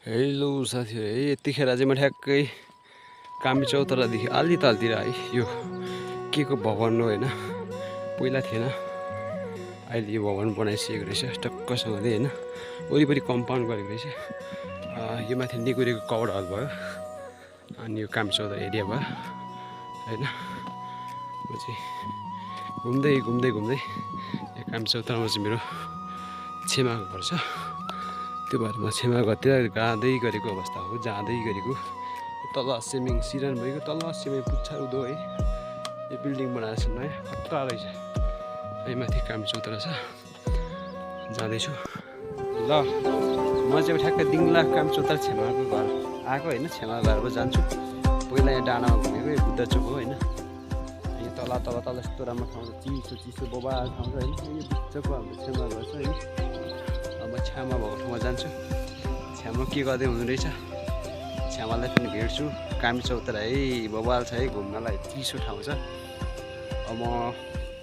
Hello साथीहरु, यतिखेर चाहिँ म ठ्याक्कै कामी चौतरादेखि अलि तलतिर है यो के को भवन हो हैन, पहिला थिएन, अहिले यो भवन बनाइसकेको रहेछ टक्कसँगले हैन, वरिपरि कम्पाउन्ड गरेको रहेछ। यो माथि निगुरेको कवड हल भयो, अनि यो कामी चौतरा एरिया भयो हैन। म चाहिँ घुम्दै घुम्दै घुम्दै यो कामी चौतरामा चाहिँ मेरो छेमाको घर छ, त्यो भएर म छेमा घरतिर गाँदै गरेको अवस्था हो, जाँदै गरेको। तल स्विमिङ सिरान भएको तल स्विमिङ पुच्छा उदो है, यो बिल्डिङ बनाएको छ नयाँ, खतरा रहेछ। है माथि कामी चौतरा छ, जाँदैछु ल। म चाहिँ ठ्याक्कै दिङला कामी चौतरा छेमाको घर आएको होइन, छेमाको घरमा जान्छु। पहिला यहाँ डाँडामा घुमेको, यो बुद्ध चोक हो होइन। यहाँ तल तल तल यस्तो राम्रो ठाउँ छ, चिसो चिसो बोबा ठाउँ छ होइन। यो बिचको हाम्रो छेमा घर छ होइन। म छ्यामा भएको ठाउँमा जान्छु, छ्यामा के गर्दै हुनु रहेछ, छ्यामालाई पनि भेट्छु। कामी चौतरा है बबाल छ है, घुम्नलाई चिसो ठाउँ छ। अब म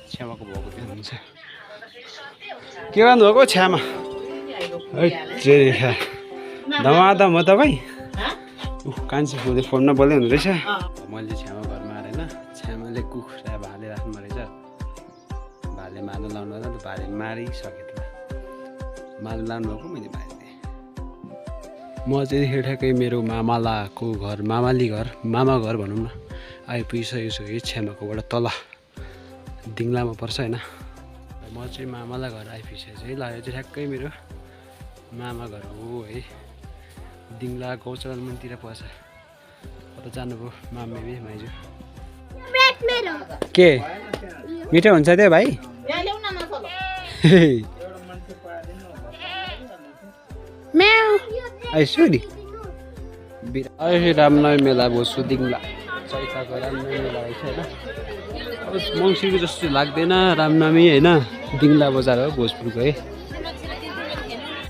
छ्यामाको भएको त्यहाँ हुन्छ। के गर्नुभएको छ्यामा? धमाधम हो तपाईँ। कान्छी फोन फोनमा बोल्दै हुनु रहेछ। मैले छ्यामा घरमा आएर होइन, छ्यामाले कुखुरा भाले राख्नु रहेछ, भाले मार्नु लाउनु होला नि त, भाले मारिसकेँ त, मार्नु लानु भएको मैले भाइले। म चाहिँ ठ्याक्कै मेरो मामालाको घर, मामाली घर, मामा घर भनौँ न, आइपुगिसकेको छु है। छ्यामाकोबाट तल दिङलामा पर्छ होइन। म चाहिँ मामाला घर आइपुगिसकेको छु है। ल यो चाहिँ ठ्याक्कै मेरो मामा घर हो है, दिङला गौचरण मन्दिर पर्छ। कता जानुभयो मामे माइजू? के मिठो हुन्छ त्यो भाइ? रामनवमी मेला भोजपुर दिङला चैताको रामनवमी मेला रहेछ होइन। अब मङ्सिरको जस्तो लाग्दैन रामनवमी होइन, दिङला बजार हो भोजपुरको है।